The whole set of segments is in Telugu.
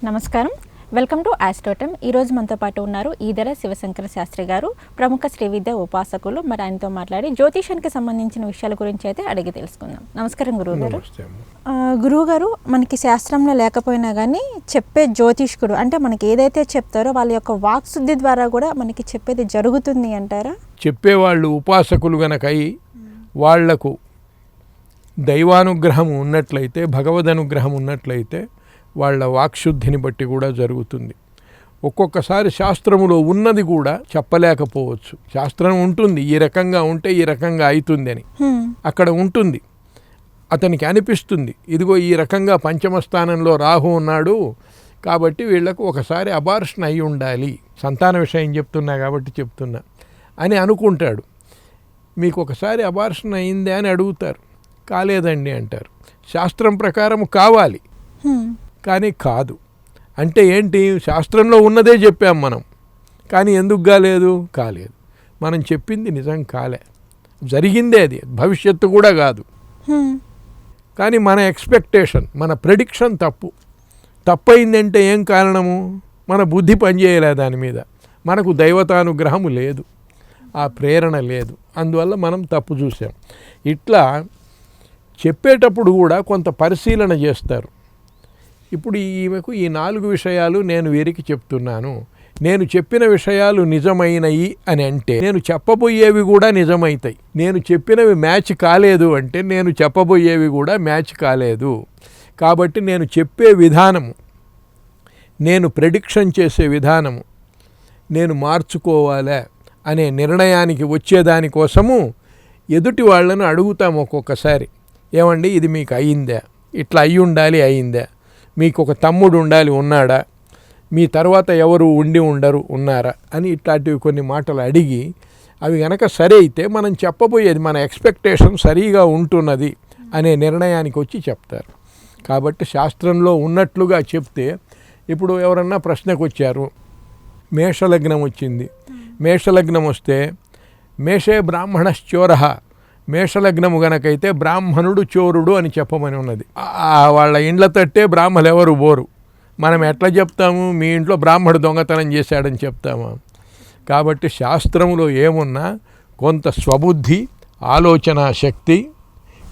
నమస్కారం, వెల్కమ్ టు ఆస్ట్రోటమ్. ఈరోజు మనతో పాటు ఉన్నారు ఈదర శివశంకర శాస్త్రి గారు, ప్రముఖ శ్రీ విద్య ఉపాసకులు. మరి ఆయనతో మాట్లాడి జ్యోతిషానికి సంబంధించిన విషయాల గురించి అయితే అడిగి తెలుసుకుందాం. నమస్కారం గురువుగారు. గురువుగారు, మనకి శాస్త్రంలో లేకపోయినా కానీ చెప్పే జ్యోతిష్కుడు అంటే మనకి ఏదైతే చెప్తారో వాళ్ళ యొక్క వాక్శుద్ధి ద్వారా కూడా మనకి చెప్పేది జరుగుతుంది అంటారా? చెప్పేవాళ్ళు ఉపాసకులు గనకై వాళ్లకు దైవానుగ్రహం ఉన్నట్లయితే, భగవదనుగ్రహం ఉన్నట్లయితే వాళ్ళ వాక్శుద్ధిని బట్టి కూడా జరుగుతుంది. ఒక్కొక్కసారి శాస్త్రములో ఉన్నది కూడా చెప్పలేకపోవచ్చు. శాస్త్రం ఉంటుంది, ఈ రకంగా ఉంటే ఈ రకంగా అవుతుంది అని అక్కడ ఉంటుంది. అతనికి అనిపిస్తుంది, ఇదిగో ఈ రకంగా పంచమ స్థానంలో రాహు ఉన్నాడు కాబట్టి వీళ్లకు ఒకసారి అబార్షన్ అయి ఉండాలి, సంతాన విషయం చెప్తున్నా కాబట్టి చెప్తున్నా అని అనుకుంటాడు. మీకు ఒకసారి అబార్షన్ అయిందే అని అడుగుతారు, కాలేదండి అంటారు. శాస్త్రం ప్రకారం కావాలి కానీ కాదు. అంటే ఏంటి? శాస్త్రంలో ఉన్నదే చెప్పాం మనం, కానీ ఎందుకు కాలేదు. మనం చెప్పింది నిజం కాలే, జరిగిందే అది, భవిష్యత్తు కూడా కాదు. కానీ మన ఎక్స్పెక్టేషన్, మన ప్రెడిక్షన్ తప్పయిందంటే ఏం కారణము? మన బుద్ధి పనిచేయలే దాని మీద, మనకు దైవతానుగ్రహము లేదు, ఆ ప్రేరణ లేదు, అందువల్ల మనం తప్పు చూసాం. ఇట్లా చెప్పేటప్పుడు కూడా కొంత పరిశీలన చేస్తారు. ఇప్పుడు ఈమెకు ఈ 4 విషయాలు నేను వీరికి చెప్తున్నాను, నేను చెప్పిన విషయాలు నిజమైనవి అని అంటే నేను చెప్పబోయేవి కూడా నిజమవుతాయి. నేను చెప్పినవి మ్యాచ్ కాలేదు అంటే నేను చెప్పబోయేవి కూడా మ్యాచ్ కాలేదు. కాబట్టి నేను చెప్పే విధానము, నేను ప్రెడిక్షన్ చేసే విధానము నేను మార్చుకోవాలా అనే నిర్ణయానికి వచ్చేదానికోసము ఎదుటి వాళ్ళను అడుగుతాము ఒక్కొక్కసారి. ఏమండి, ఇది మీకు అయిందా? ఇట్లా అయ్యి ఉండాలి, అయిందా? మీకు ఒక తమ్ముడు ఉండాలి, ఉన్నాడా? మీ తర్వాత ఎవరు ఉండి ఉండరు, ఉన్నారా? అని ఇట్లాంటివి కొన్ని మాటలు అడిగి అవి గనక సరే అయితే మనం చెప్పబోయేది, మన ఎక్స్పెక్టేషన్ సరిగా ఉంటున్నది అనే నిర్ణయానికి వచ్చి చెప్తారు. కాబట్టి శాస్త్రంలో ఉన్నట్లుగా చెప్తే, ఇప్పుడు ఎవరన్నా ప్రశ్నకు వచ్చారు, మేషలగ్నం వచ్చింది, మేషలగ్నం వస్తే మేషే బ్రాహ్మణశ్చోరః, మేషలగ్నము గనకైతే బ్రాహ్మణుడు చోరుడు అని చెప్పమని ఉన్నది. వాళ్ళ ఇండ్ల తట్టే బ్రాహ్మలు ఎవరు బోరు. మనం ఎట్లా చెప్తాము? మీ ఇంట్లో బ్రాహ్మడు దొంగతనం చేశాడని చెప్తామా? కాబట్టి శాస్త్రములో ఏమున్నా కొంత స్వబుద్ధి, ఆలోచన శక్తి,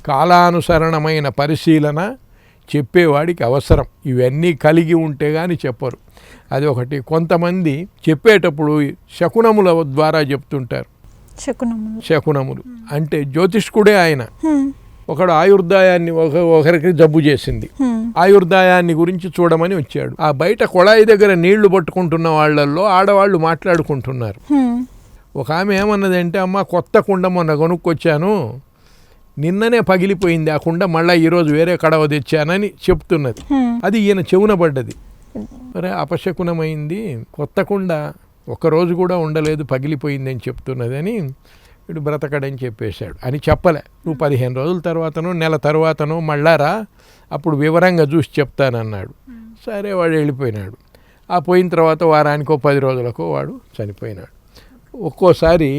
కాలానుసరణమైన పరిశీలన చెప్పేవాడికి అవసరం. ఇవన్నీ కలిగి ఉంటే కానీ చెప్పరు. అది ఒకటి. కొంతమంది చెప్పేటప్పుడు శకునముల ద్వారా చెప్తుంటారు. శకునములు అంటే జ్యోతిష్కుడే ఆయన. ఒకడు ఆయుర్దాయాన్ని, ఒకరికి జబ్బు చేసింది, ఆయుర్దాయాన్ని గురించి చూడమని వచ్చాడు. ఆ బయట కొళాయి దగ్గర నీళ్లు పట్టుకుంటున్న వాళ్ళల్లో ఆడవాళ్ళు మాట్లాడుకుంటున్నారు. ఒక ఆమె ఏమన్నదంటే, అమ్మ కొత్త కుండ మొన్న కొనుక్కొచ్చాను, నిన్ననే పగిలిపోయింది ఆ కుండ, మళ్ళీ ఈరోజు వేరే కడవ తెచ్చానని చెప్తున్నది. అది ఈయన చెవున పడ్డది. అరే అపశకునమైంది, కొత్త కుండ ఒక్కరోజు కూడా ఉండలేదు, పగిలిపోయిందని చెప్తున్నదని వీడు బ్రతకడని చెప్పేశాడు. అని చెప్పలే, నువ్వు 15 రోజుల తర్వాతనో నెల తర్వాతనో మళ్ళారా, అప్పుడు వివరంగా చూసి చెప్తానన్నాడు. సరే వాడు వెళ్ళిపోయినాడు. ఆ పోయిన తర్వాత వారానికో 10 రోజులకో వాడు చనిపోయినాడు. ఒక్కోసారి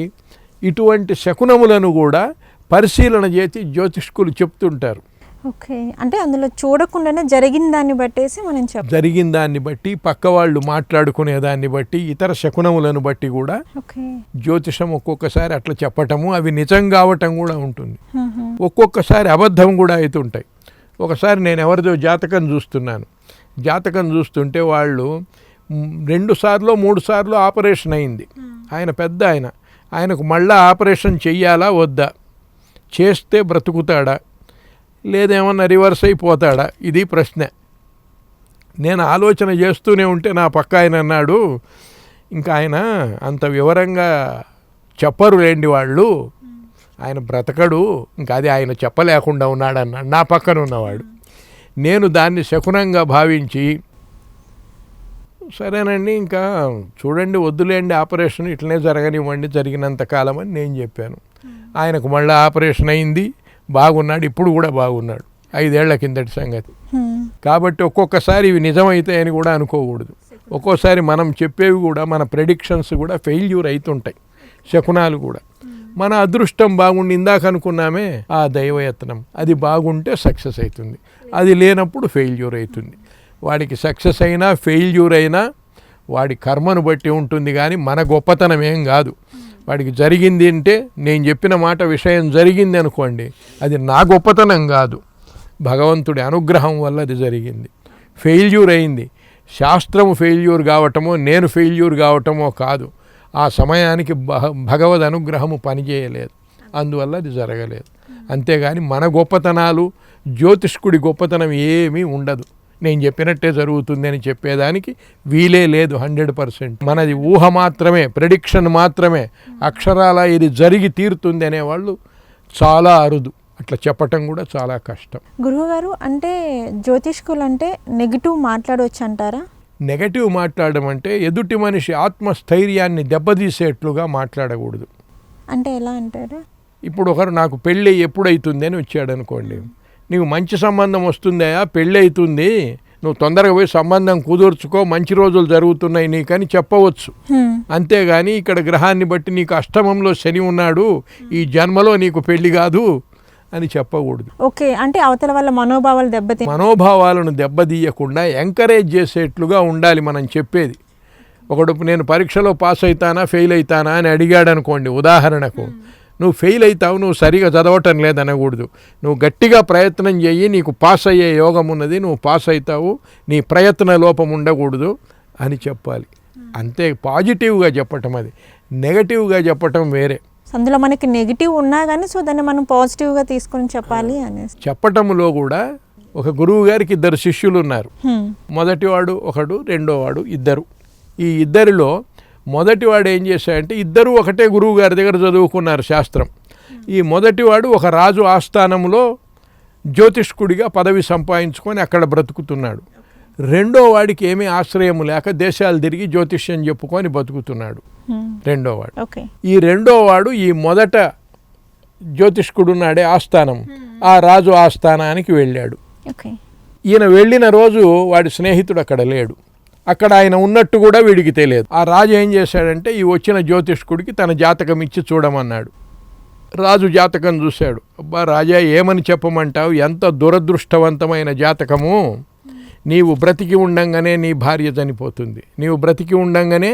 ఇటువంటి శకునములను కూడా పరిశీలన చేసి జ్యోతిష్కులు చెప్తుంటారు. ఓకే, అంటే అందులో చూడకుండానే జరిగిన దాన్ని బట్టేసి మనం జరిగిన దాన్ని బట్టి, పక్క వాళ్ళు మాట్లాడుకునే దాన్ని బట్టి, ఇతర శకునములను బట్టి కూడా జ్యోతిషం ఒక్కొక్కసారి అట్లా చెప్పటము, అవి నిజం కావటం కూడా ఉంటుంది. ఒక్కొక్కసారి అబద్ధం కూడా అవుతుంటాయి. ఒకసారి నేను ఎవరిదో జాతకం చూస్తున్నాను, జాతకం చూస్తుంటే వాళ్ళు 2 సార్లు 3 సార్లు ఆపరేషన్ అయింది. ఆయన పెద్ద ఆయనకు మళ్ళా ఆపరేషన్ చెయ్యాలా వద్దా, చేస్తే బ్రతుకుతాడా లేదేమన్నా రివర్స్ అయిపోతాడా, ఇది ప్రశ్న. నేను ఆలోచన చేస్తూనే ఉంటే నా పక్క ఆయన అన్నాడు, ఇంకా ఆయన అంత వివరంగా చెప్పరు లేండి వాళ్ళు, ఆయన బ్రతకడు, ఇంకా అది ఆయన చెప్పలేకుండా ఉన్నాడు అన్నాడు నా పక్కన ఉన్నవాడు. నేను దాన్ని శకునంగా భావించి, సరేనండి ఇంకా చూడండి, వద్దులేండి ఆపరేషన్, ఇట్లనే జరగనివ్వండి జరిగినంత కాలం అని నేను చెప్పాను. ఆయనకు మళ్ళీ ఆపరేషన్ అయింది, బాగున్నాడు, ఇప్పుడు కూడా బాగున్నాడు, 5 ఏళ్ల కిందటి సంగతి. కాబట్టి ఒక్కొక్కసారి ఇవి నిజమవుతాయని కూడా అనుకోకూడదు. ఒక్కోసారి మనం చెప్పేవి కూడా, మన ప్రెడిక్షన్స్ కూడా ఫెయిల్యూర్ అవుతుంటాయి, శకునాలు కూడా. మన అదృష్టం బాగుండి, ఇందాక అనుకున్నామే ఆ దైవయత్నం, అది బాగుంటే సక్సెస్ అవుతుంది, అది లేనప్పుడు ఫెయిల్యూర్ అవుతుంది. వాడికి సక్సెస్ అయినా ఫెయిల్యూర్ అయినా వాడి కర్మను బట్టి ఉంటుంది, కానీ మన గొప్పతనం ఏం కాదు. వాడికి జరిగింది అంటే, నేను చెప్పిన మాట విషయం జరిగింది అనుకోండి, అది నా గొప్పతనం కాదు, భగవంతుడి అనుగ్రహం వల్ల అది జరిగింది. ఫెయిల్యూర్ అయింది, శాస్త్రము ఫెయిల్యూర్ కావటమో నేను ఫెయిల్యూర్ కావటమో కాదు, ఆ సమయానికి భగవద్ అనుగ్రహము పనిచేయలేదు, అందువల్ల అది జరగలేదు. అంతేగాని మన గొప్పతనాలు, జ్యోతిష్కుడి గొప్పతనం ఏమీ ఉండదు. నేను చెప్పినట్టే జరుగుతుంది అని చెప్పేదానికి వీలే లేదు. 100% మనది ఊహ మాత్రమే, ప్రెడిక్షన్ మాత్రమే. అక్షరాల ఇది జరిగి తీరుతుంది అనేవాళ్ళు చాలా అరుదు. అట్లా చెప్పటం కూడా చాలా కష్టం. గురువుగారు, అంటే జ్యోతిష్కులు అంటే నెగిటివ్ మాట్లాడవచ్చు అంటారా? నెగటివ్ మాట్లాడడం అంటే ఎదుటి మనిషి ఆత్మస్థైర్యాన్ని దెబ్బతీసేట్లుగా మాట్లాడకూడదు. అంటే ఎలా అంటారు? ఇప్పుడు ఒకరు నాకు పెళ్ళి ఎప్పుడైతుంది అని వచ్చాడు అనుకోండి, నీకు మంచి సంబంధం వస్తుందా, పెళ్ళి అవుతుంది, నువ్వు తొందరగా పోయి సంబంధం కుదుర్చుకో, మంచి రోజులు జరుగుతున్నాయి నీకని చెప్పవచ్చు. అంతేగాని ఇక్కడ గ్రహాన్ని బట్టి నీకు అష్టమంలో శని ఉన్నాడు, ఈ జన్మలో నీకు పెళ్లి కాదు అని చెప్పకూడదు. ఓకే, అంటే అవతల వాళ్ళ మనోభావాలను దెబ్బతీయకుండా ఎంకరేజ్ చేసేట్లుగా ఉండాలి మనం చెప్పేది. ఒకడు నేను పరీక్షలో పాస్ అవుతానా ఫెయిల్ అవుతానా అని అడిగాడు అనుకోండి, ఉదాహరణకు, నువ్వు ఫెయిల్ అవుతావు, నువ్వు సరిగా చదవటం లేదనకూడదు. నువ్వు గట్టిగా ప్రయత్నం చెయ్యి, నీకు పాస్ అయ్యే యోగం ఉన్నది, నువ్వు పాస్ అవుతావు, నీ ప్రయత్న లోపం ఉండకూడదు అని చెప్పాలి. అంతే, పాజిటివ్గా చెప్పటం. అది నెగటివ్గా చెప్పటం వేరే. అందులో మనకి నెగిటివ్ ఉన్నా కానీ సో దాన్ని మనం పాజిటివ్గా తీసుకొని చెప్పాలి అనేసి చెప్పటంలో కూడా. ఒక గురువు గారికి 2 శిష్యులు ఉన్నారు. మొదటివాడు ఒకడు, రెండోవాడు, ఇద్దరు. ఈ ఇద్దరిలో మొదటివాడు ఏం చేశాడంటే, ఇద్దరు ఒకటే గురువు గారి దగ్గర చదువుకున్నారు శాస్త్రం. ఈ మొదటివాడు ఒక రాజు ఆస్థానంలో జ్యోతిష్కుడిగా పదవి సంపాదించుకొని అక్కడ బ్రతుకుతున్నాడు. రెండో వాడికి ఏమీ ఆశ్రయం లేక దేశాలు తిరిగి జ్యోతిష్యం చెప్పుకొని బతుకుతున్నాడు రెండోవాడు. ఈ రెండోవాడు ఈ మొదట జ్యోతిష్కుడున్నాడే ఆస్థానం, ఆ రాజు ఆస్థానానికి వెళ్ళాడు. ఈయన వెళ్ళిన రోజు వాడి స్నేహితుడు అక్కడ లేడు. అక్కడ ఆయన ఉన్నట్టు కూడా వీడికి తెలియదు. ఆ రాజు ఏం చేశాడంటే, ఈ వచ్చిన జ్యోతిష్కుడికి తన జాతకం ఇచ్చి చూడమన్నాడు. రాజు జాతకం చూశాడు. అబ్బా రాజా, ఏమని చెప్పమంటావు, ఎంత దురదృష్టవంతమైన జాతకము. నీవు బ్రతికి ఉండంగానే నీ భార్య చనిపోతుంది, నీవు బ్రతికి ఉండంగానే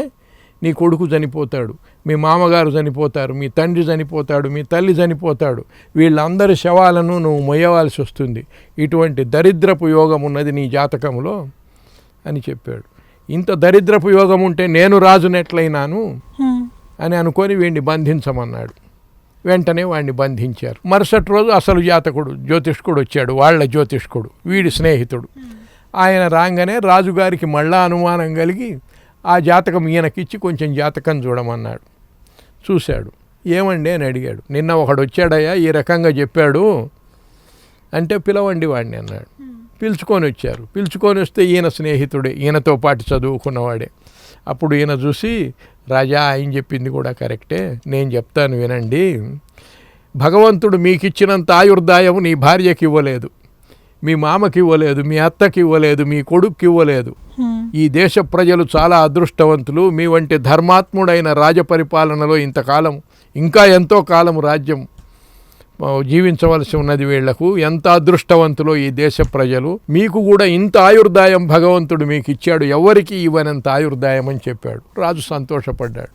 నీ కొడుకు చనిపోతాడు, మీ మామగారు చనిపోతారు, మీ తండ్రి చనిపోతాడు, మీ తల్లి చనిపోతాడు, వీళ్ళందరి శవాలను నువ్వు మొయ్యవలసి వస్తుంది. ఇటువంటి దరిద్రపు యోగం ఉన్నది నీ జాతకంలో అని చెప్పాడు. ఇంత దరిద్రపు యోగం ఉంటే నేను రాజునెట్లయినాను అని అనుకొని వీడిని బంధించమన్నాడు. వెంటనే వాడిని బంధించారు. మరుసటి రోజు అసలు జ్యోతిష్కుడు వచ్చాడు, వాళ్ళ జ్యోతిష్కుడు, వీడి స్నేహితుడు. ఆయన రాగానే రాజుగారికి మళ్ళా అనుమానం కలిగి ఆ జాతకం ఈయనకిచ్చి కొంచెం జాతకం చూడమన్నాడు. చూశాడు. ఏమండి అని అడిగాడు. నిన్న ఒకడు వచ్చాడయ్యా, ఈ రకంగా చెప్పాడు అంటే పిలవండి వాడిని అన్నాడు. పిలుచుకొని వచ్చారు. పిలుచుకొని వస్తే ఈయన స్నేహితుడే, ఈయనతో పాటు చదువుకున్నవాడే. అప్పుడు ఈయన చూసి, రాజా ఆయన చెప్పింది కూడా కరెక్టే, నేను చెప్తాను వినండి. భగవంతుడు మీకు ఇచ్చినంత ఆయుర్దాయం నీ భార్యకి ఇవ్వలేదు, మీ మామకి ఇవ్వలేదు, మీ అత్తకి ఇవ్వలేదు, మీ కొడుక్కి ఇవ్వలేదు. ఈ దేశ ప్రజలు చాలా అదృష్టవంతులు. మీ వంటి ధర్మాత్ముడైన రాజపరిపాలనలో ఇంతకాలం, ఇంకా ఎంతో కాలం రాజ్యం జీవించవలసి ఉన్నది వీళ్లకు. ఎంత అదృష్టవంతులో ఈ దేశ ప్రజలు. మీకు కూడా ఇంత ఆయుర్దాయం భగవంతుడు మీకు ఇచ్చాడు, ఎవరికి ఇవ్వనంత ఆయుర్దాయం అని చెప్పాడు. రాజు సంతోషపడ్డాడు.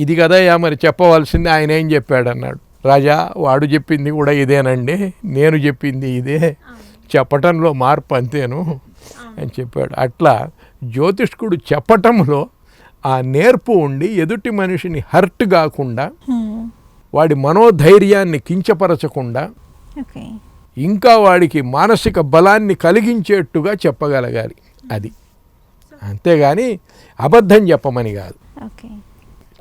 ఇది కదయ్యా మరి చెప్పవలసింది, ఆయన ఏం చెప్పాడు అన్నాడు. రాజా, వాడు చెప్పింది కూడా ఇదేనండి, నేను చెప్పింది ఇదే, చెప్పటంలో మార్పు అంతేను అని చెప్పాడు. అట్లా జ్యోతిష్కుడు చెప్పటంలో ఆ నేర్పు ఉండి ఎదుటి మనిషిని హర్ట్ కాకుండా, వాడి మనోధైర్యాన్ని కించపరచకుండా, ఇంకా వాడికి మానసిక బలాన్ని కలిగించేట్టుగా చెప్పగలగాలి. అది అంతేగాని అబద్ధం చెప్పమని కాదు,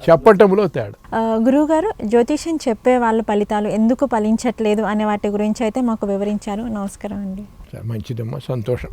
చెప్పటంలో తేడా. గురువుగారు, జ్యోతిష్యం చెప్పే వాళ్ళ ఫలితాలు ఎందుకు ఫలించట్లేదు అనే వాటి గురించి అయితే మాకు వివరించారు. నమస్కారం అండి. మంచిదమ్మా, సంతోషం.